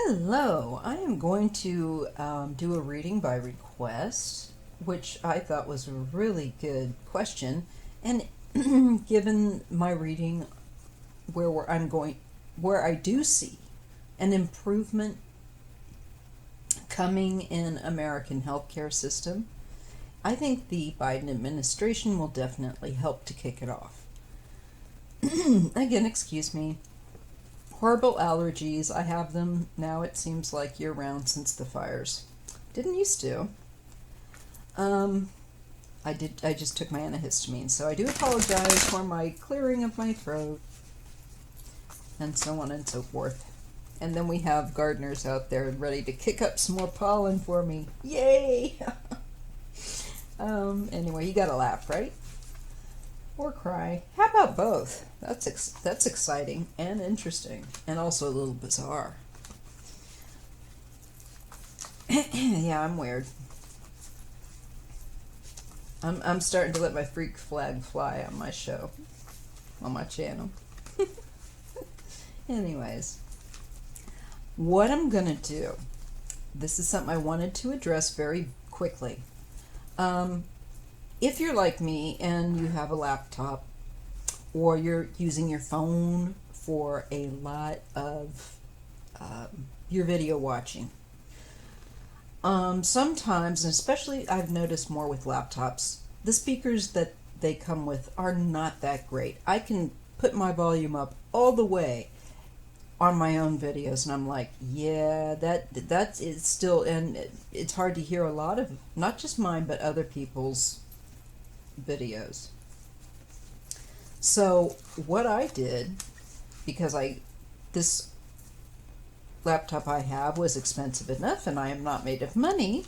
Hello, I am going to do a reading by request, which I thought was a really good question. And given my reading, where I do see an improvement coming in American healthcare system, I think the Biden administration will definitely help to kick it off. Again, excuse me. Horrible allergies. I have them now, it seems like year round since the fires. Didn't used to. Um, I just took my antihistamine, so I do apologize for my clearing of my throat and so on and so forth. And then we have gardeners out there ready to kick up some more pollen for me. Yay! Anyway, you gotta laugh, right? Or cry. How about both? That's exciting and interesting, and also a little bizarre. Yeah, I'm weird. I'm starting to let my freak flag fly on my show, on my channel. Anyways, what I'm gonna do. This is something I wanted to address very quickly. If you're like me and you have a laptop or you're using your phone for a lot of your video watching, sometimes, and especially I've noticed more with laptops, the speakers that they come with are not that great. I can put my volume up all the way on my own videos and I'm like, yeah, that is still, and it's hard to hear a lot of, not just mine, but other people's videos. So what I did, because this laptop I have was expensive enough and I am not made of money,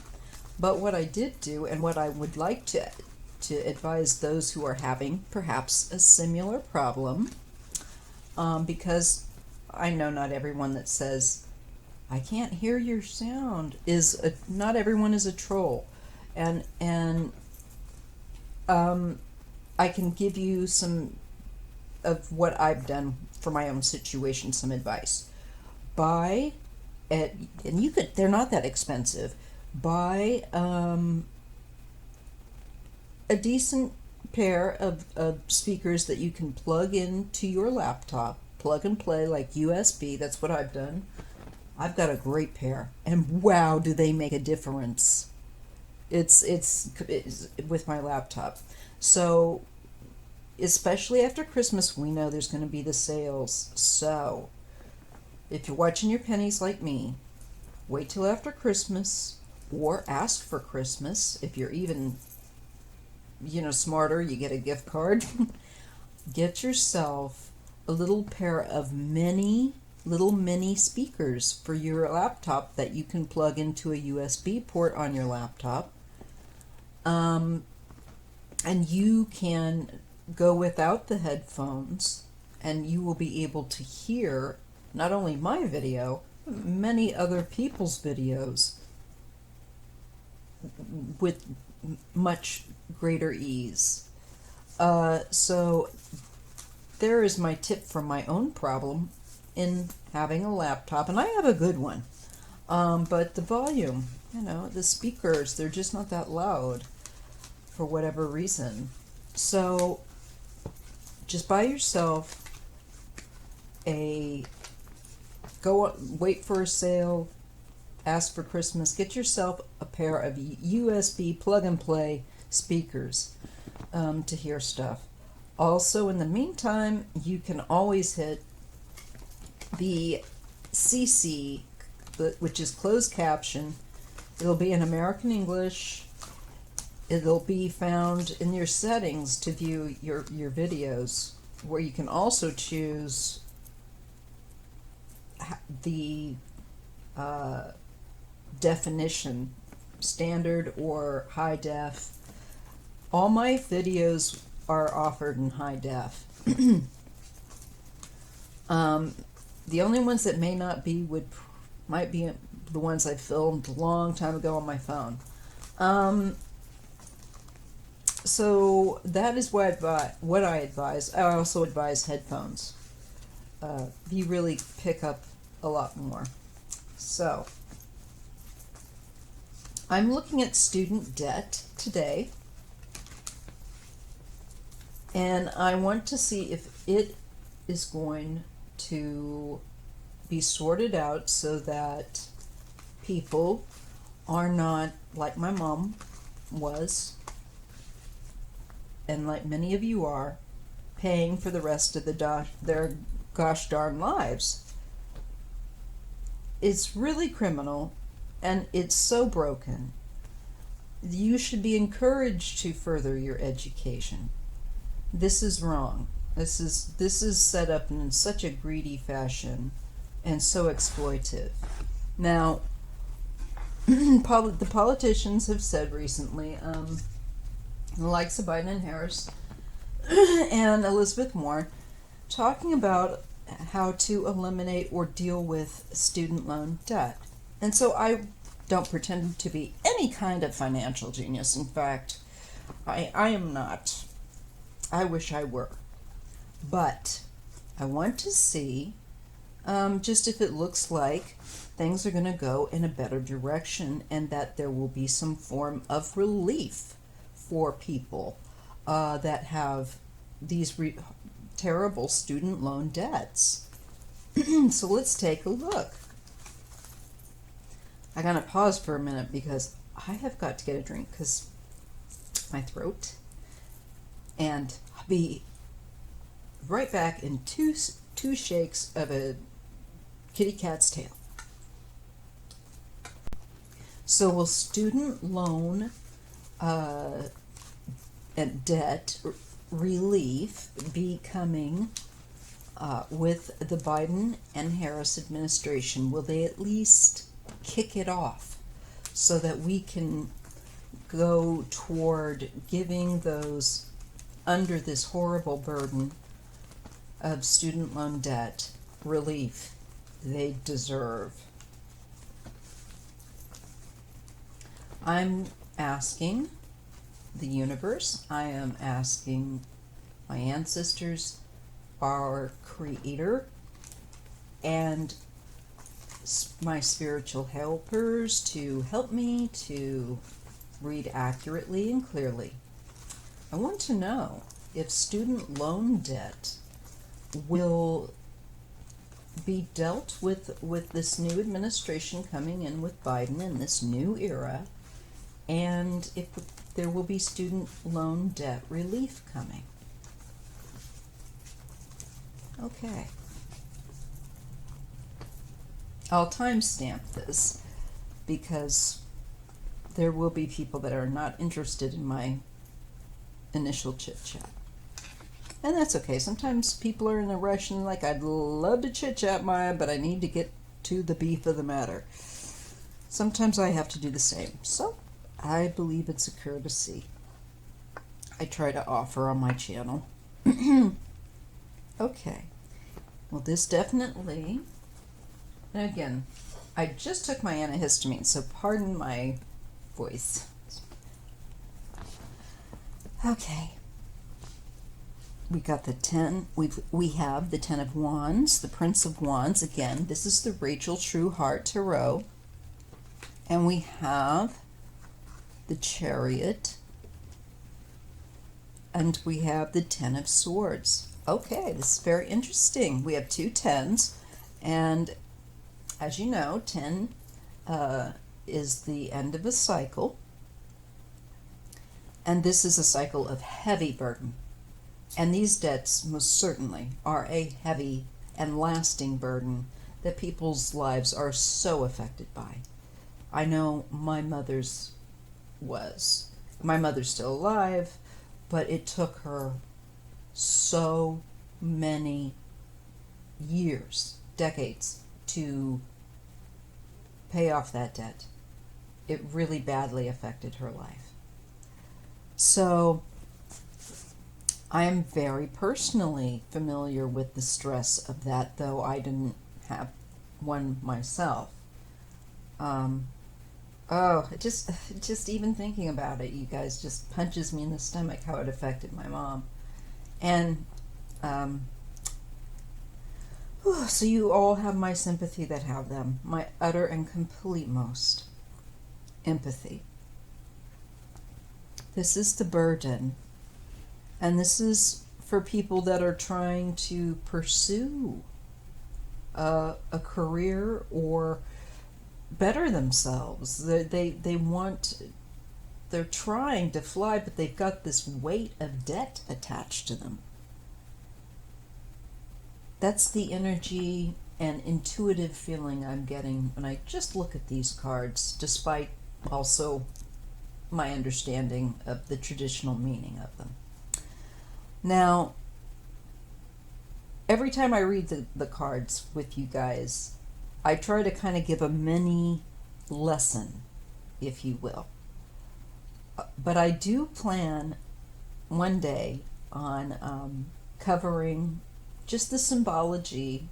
but what I did do and what I would like to advise those who are having perhaps a similar problem, because I know not everyone that says I can't hear your sound not everyone is a troll, and I can give you some of what I've done for my own situation, some advice. Buy at, and you could, they're not that expensive. Buy a decent pair of speakers that you can plug into your laptop, plug and play like USB. That's what I've done. I've got a great pair, and wow, do they make a difference. It's with my laptop. So, especially after Christmas, we know there's going to be the sales. So, if you're watching your pennies like me, wait till after Christmas or ask for Christmas. If you're even, smarter, you get a gift card. Get yourself a little pair of little mini speakers for your laptop that you can plug into a USB port on your laptop. And you can go without the headphones, and you will be able to hear not only my video, many other people's videos with much greater ease. So there is my tip from my own problem in having a laptop, and I have a good one. But the volume, the speakers, they're just not that loud for whatever reason. So just buy yourself wait for a sale, ask for Christmas, get yourself a pair of USB plug and play speakers to hear stuff. Also, in the meantime, you can always hit the CC, which is closed caption. It'll be in American English. It'll be found in your settings to view your videos, where you can also choose the definition, standard or high def. All my videos are offered in high def. The only ones that may not be might be the ones I filmed a long time ago on my phone. So that is what I advise. I also advise headphones. You really pick up a lot more. So, I'm looking at student debt today, and I want to see if it is going to be sorted out so that people are not, like my mom was, and like many of you are, paying for the rest of their gosh darn lives. It's really criminal, and it's so broken. You should be encouraged to further your education. This is wrong. This is set up in such a greedy fashion and so exploitive. Now, the politicians have said recently, the likes of Biden and Harris and Elizabeth Warren, talking about how to eliminate or deal with student loan debt. And so I don't pretend to be any kind of financial genius. In fact, I am not. I wish I were. But I want to see just if it looks like things are going to go in a better direction and that there will be some form of relief for people that have these terrible student loan debts. So let's take a look. I gotta pause for a minute because I have got to get a drink because my throat, and I'll be right back in two shakes of a kitty cat's tail. So will student loan and debt relief be coming with the Biden and Harris administration? Will they at least kick it off so that we can go toward giving those under this horrible burden of student loan debt relief they deserve? I'm asking the universe, I am asking my ancestors, our Creator, and my spiritual helpers to help me to read accurately and clearly. I want to know if student loan debt will be dealt with this new administration coming in with Biden in this new era, and if there will be student loan debt relief coming. Okay. I'll timestamp this because there will be people that are not interested in my initial chit chat. And that's okay. Sometimes people are in a rush and like, I'd love to chit chat, Maya, but I need to get to the beef of the matter. Sometimes I have to do the same. So I believe it's a courtesy I try to offer on my channel. Okay. Well, this definitely, and again, I just took my antihistamine, so pardon my voice. Okay. We got the 10, we have the 10 of Wands, the Prince of Wands. Again, this is the Rachel True Heart Tarot. And we have the Chariot. And we have the 10 of Swords. Okay, this is very interesting. We have two 10s. And as you know, 10 is the end of a cycle. And this is a cycle of heavy burden. And these debts most certainly are a heavy and lasting burden that people's lives are so affected by. I know my mother's was. My mother's still alive, but it took her so many years, decades, to pay off that debt. It really badly affected her life. So I am very personally familiar with the stress of that, though I didn't have one myself. Just even thinking about it, you guys, just punches me in the stomach how it affected my mom. And So you all have my sympathy that have them, my utter and complete most empathy. This is the burden, and this is for people that are trying to pursue a career or better themselves. They want, they're trying to fly, but they've got this weight of debt attached to them. That's the energy and intuitive feeling I'm getting when I just look at these cards, despite also my understanding of the traditional meaning of them. Now, every time I read the cards with you guys, I try to kind of give a mini lesson, if you will. But I do plan one day on covering just the symbology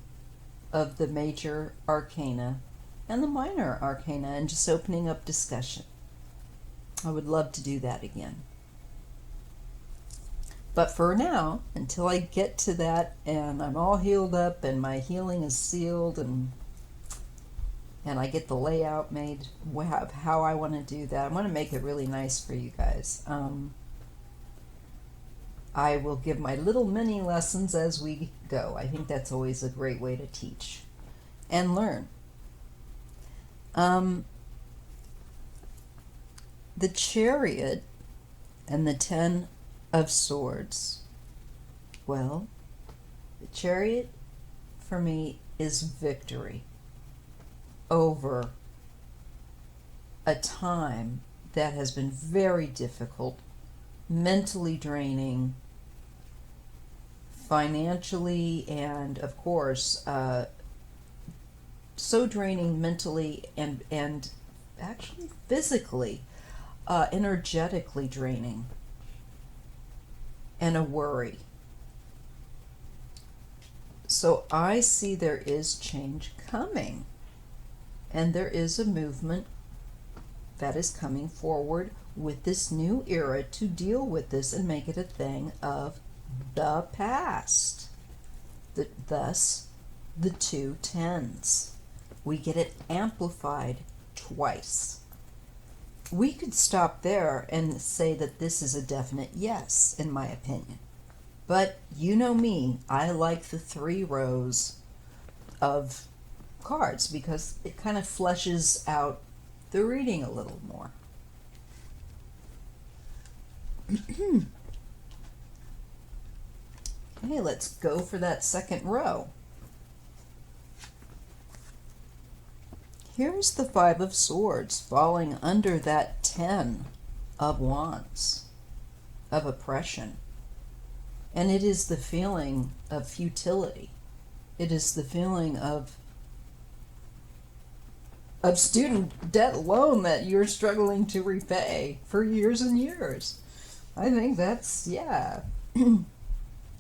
of the major arcana and the minor arcana and just opening up discussion. I would love to do that again. But for now, until I get to that and I'm all healed up and my healing is sealed and I get the layout made of how I want to do that, I want to make it really nice for you guys. I will give my little mini lessons as we go. I think that's always a great way to teach and learn. The Chariot and the 10 of Swords. Well, the Chariot for me is victory over a time that has been very difficult, mentally draining, financially, and of course so draining mentally and actually physically, energetically draining, and a worry. So I see there is change coming, and there is a movement that is coming forward with this new era to deal with this and make it a thing of the past. Thus, the 2 10s. We get it amplified twice. We could stop there and say that this is a definite yes, in my opinion. But you know me, I like the 3 rows of cards because it kind of fleshes out the reading a little more. Okay, let's go for that second row. Here's the 5 of Swords falling under that 10 of Wands, of oppression. And it is the feeling of futility. It is the feeling of student debt loan that you're struggling to repay for years and years. I think that's, yeah.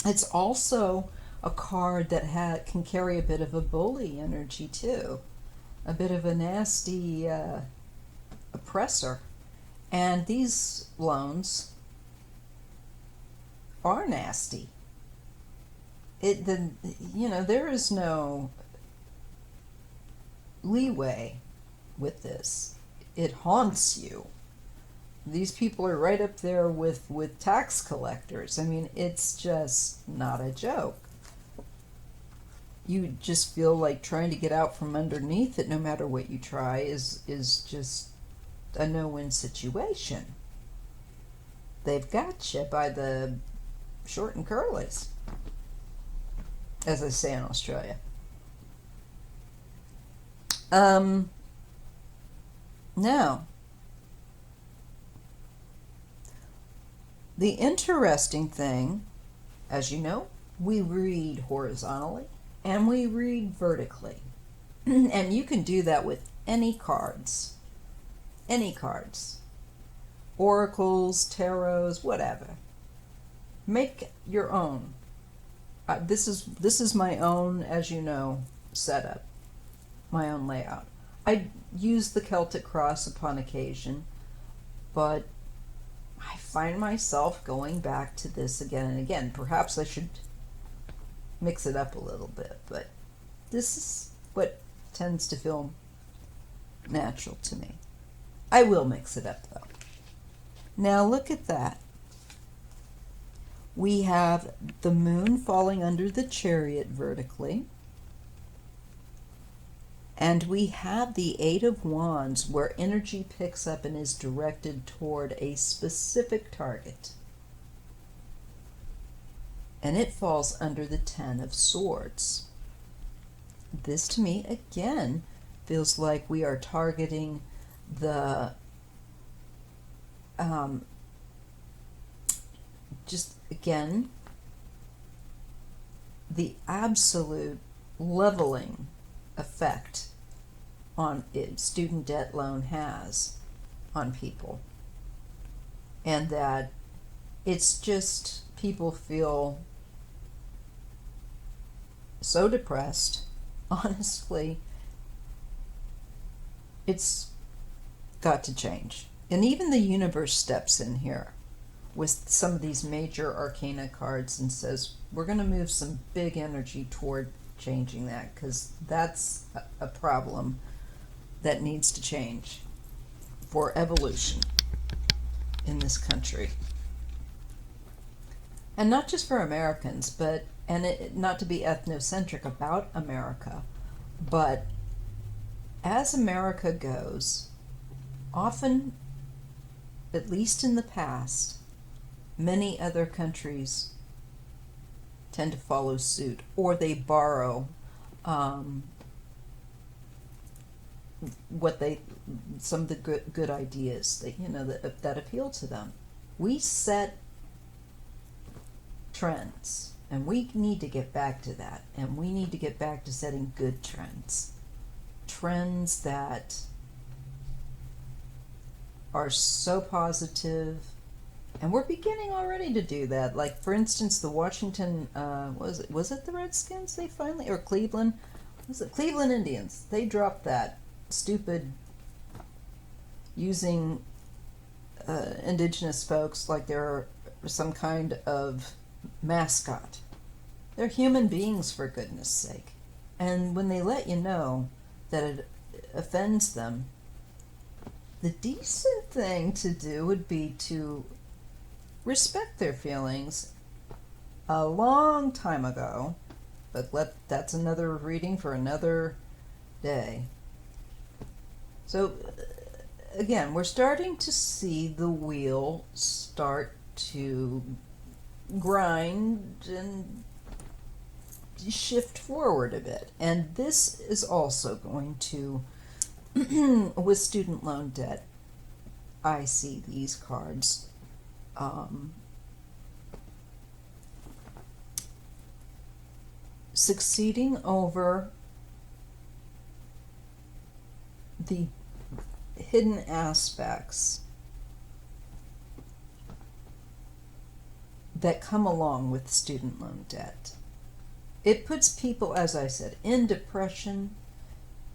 It's also a card that can carry a bit of a bully energy too. A bit of a nasty oppressor. And these loans are nasty. There is no leeway with this. It haunts you. These people are right up there with tax collectors. I mean, it's just not a joke. You just feel like trying to get out from underneath it, no matter what you try, is just a no-win situation. They've got you by the short and curlies, as they say in Australia. Now, the interesting thing, as you know, we read horizontally and we read vertically. And you can do that with any cards. Any cards. Oracles, tarots, whatever. Make your own. This is my own, as you know, setup. My own layout. I use the Celtic Cross upon occasion, but I find myself going back to this again and again. Perhaps I should mix it up a little bit, but this is what tends to feel natural to me. I will mix it up though. Now look at that. We have the moon falling under the chariot vertically. And we have the Eight of Wands where energy picks up and is directed toward a specific target. And it falls under the Ten of Swords. This to me, again, feels like we are targeting the just again the absolute leveling effect on it student debt loan has on people, and that it's just people feel so depressed. Honestly, it's got to change. And even the universe steps in here with some of these major arcana cards and says, we're going to move some big energy toward changing that, because that's a problem that needs to change for evolution in this country. And not just for Americans, but, and not to be ethnocentric about America, but as America goes, often, at least in the past, many other countries tend to follow suit, or they borrow some of the good ideas that appeal to them. We set trends, and we need to get back to that, and we need to get back to setting good trends that are so positive. And we're beginning already to do that. Like, for instance, the Washington, was it the Redskins they finally, or Cleveland? Was it Cleveland Indians? They dropped that stupid using indigenous folks like they're some kind of mascot. They're human beings, for goodness sake. And when they let you know that it offends them, the decent thing to do would be to respect their feelings a long time ago, but that's another reading for another day. So again, we're starting to see the wheel start to grind and shift forward a bit. And this is also going to, with student loan debt, I see these cards succeeding over the hidden aspects that come along with student loan debt. It puts people, as I said, in depression,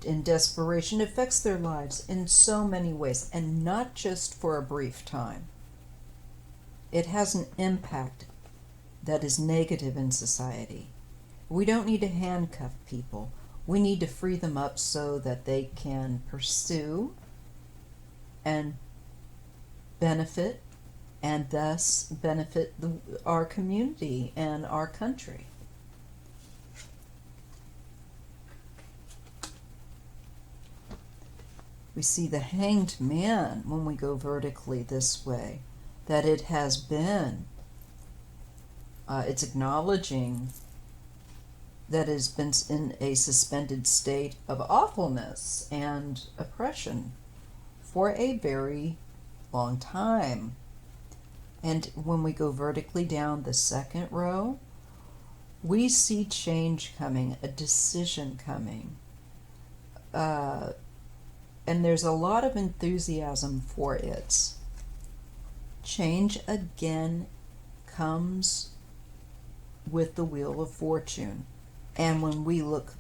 in desperation. It affects their lives in so many ways, and not just for a brief time. It has an impact that is negative in society. We don't need to handcuff people. We need to free them up so that they can pursue and benefit, and thus benefit our community and our country. We see the Hanged Man when we go vertically this way, that it has been, it's acknowledging that it has been in a suspended state of awfulness and oppression for a very long time. And when we go vertically down the second row, we see change coming, a decision coming. And there's a lot of enthusiasm for it. Change again comes with the Wheel of Fortune. And when we look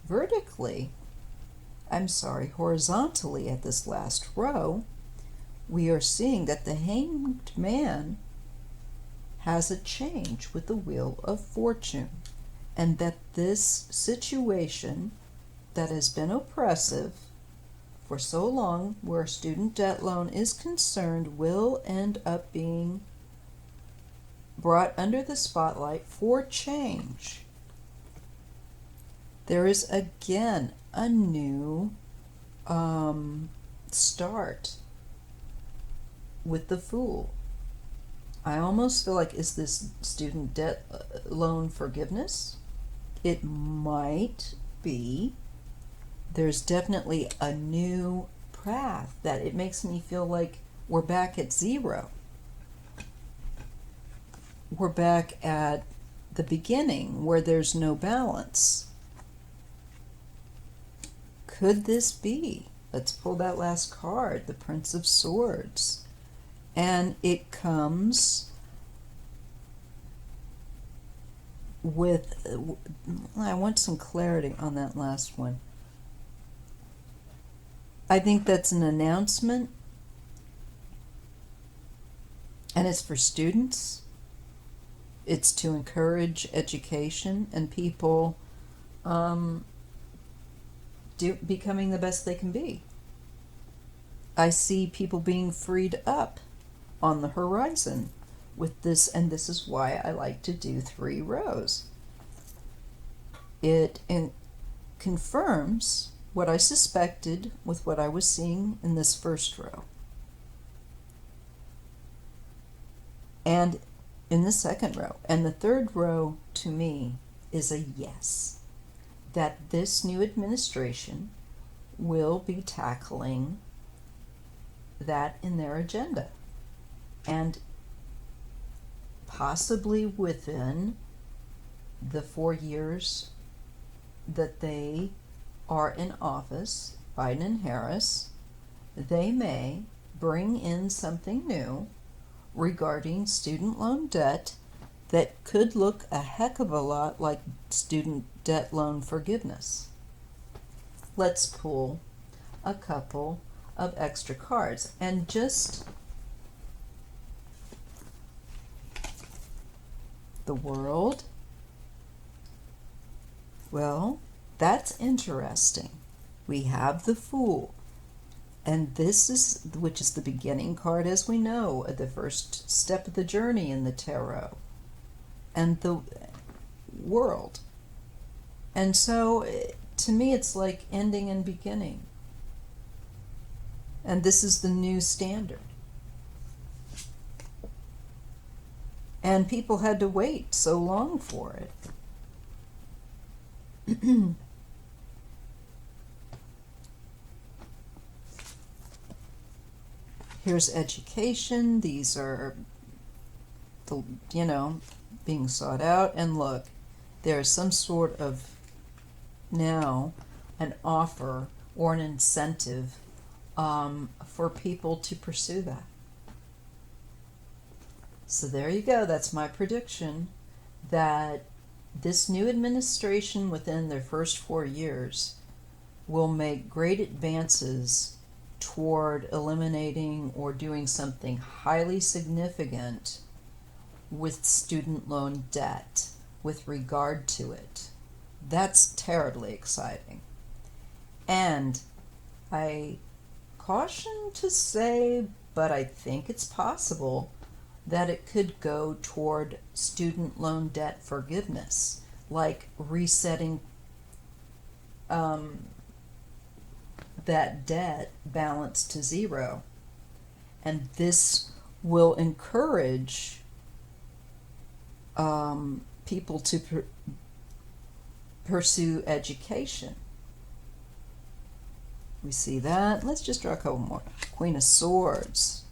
horizontally at this last row, we are seeing that the Hanged Man has a change with the Wheel of Fortune, and that this situation that has been oppressive for so long, where student debt loan is concerned, will end up being brought under the spotlight for change. There is again a new start with the Fool. I almost feel like, is this student debt loan forgiveness? It might be. There's definitely a new path that it makes me feel like we're back at zero. We're back at the beginning where there's no balance. Could this be? Let's pull that last card, the Prince of Swords. And it comes with, I want some clarity on that last one. I think that's an announcement, and it's for students. It's to encourage education and people becoming the best they can be. I see people being freed up on the horizon with this, and this is why I like to do 3 rows. It confirms what I suspected with what I was seeing in this first row. And in the second row. And the third row, to me, is a yes. That this new administration will be tackling that in their agenda. And possibly within the 4 years that they are in office, Biden and Harris, they may bring in something new regarding student loan debt that could look a heck of a lot like student debt loan forgiveness. Let's pull a couple of extra cards and just the World. Well, that's interesting. We have the Fool. And this is, which is the beginning card, as we know, the first step of the journey in the tarot. And the World. And so, to me, it's like ending and beginning. And this is the new standard. And people had to wait so long for it. Here's education. These are, being sought out. And look, there's some sort of now an offer or an incentive for people to pursue that. So there you go. That's my prediction, that this new administration within their first 4 years will make great advances toward eliminating or doing something highly significant with student loan debt with regard to it. That's terribly exciting. And I caution to say, but I think it's possible that it could go toward student loan debt forgiveness, like resetting that debt balance to zero. And this will encourage people to pursue education. We see that. Let's just draw a couple more. Queen of Swords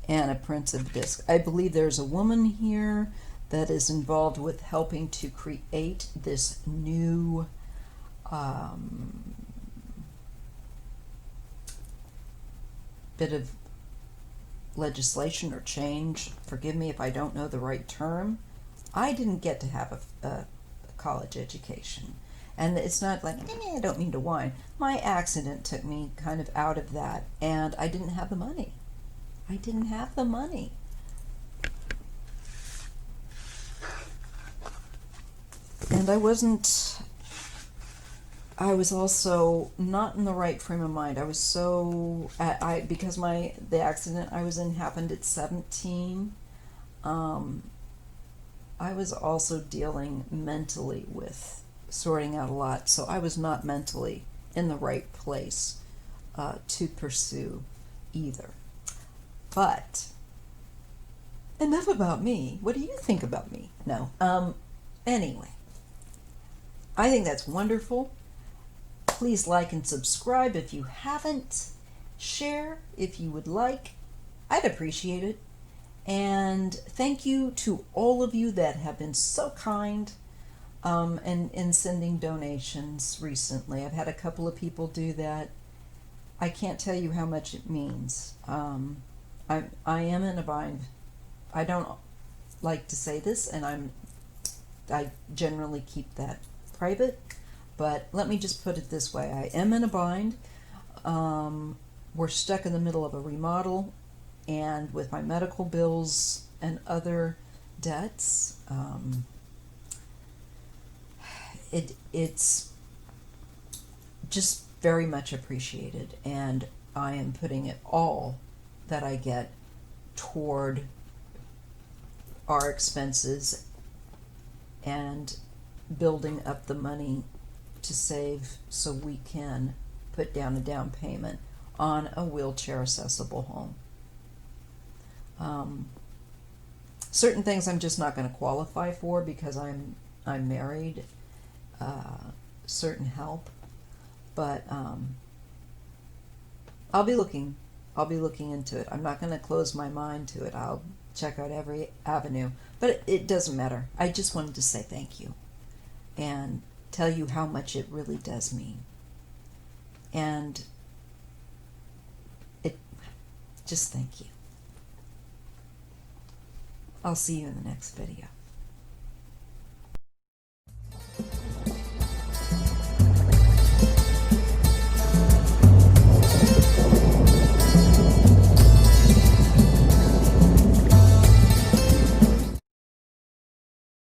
and a Prince of Discs. I believe there's a woman here that is involved with helping to create this new bit of legislation or change. Forgive me if I don't know the right term. I didn't get to have a college education. And it's not like, I don't mean to whine. My accident took me kind of out of that, and I didn't have the money. I didn't have the money. And I I was also not in the right frame of mind. I was so because the accident I was in happened at 17. I was also dealing mentally with sorting out a lot, so I was not mentally in the right place to pursue either. But enough about me. What do you think about me? No. Anyway, I think that's wonderful. Please like and subscribe if you haven't. Share if you would like. I'd appreciate it. And thank you to all of you that have been so kind and in sending donations recently. I've had a couple of people do that. I can't tell you how much it means. I am in a bind. I don't like to say this, and I generally keep that private. But let me just put it this way: I am in a bind. We're stuck in the middle of a remodel, and with my medical bills and other debts, it's just very much appreciated, and I am putting it all that I get toward our expenses and building up the money to save so we can put down a down payment on a wheelchair accessible home. Certain things I'm just not going to qualify for because I'm married. Certain help, but I'll be looking into it. I'm not going to close my mind to it. I'll check out every avenue, but it doesn't matter. I just wanted to say thank you and tell you how much it really does mean. And just thank you. I'll see you in the next video.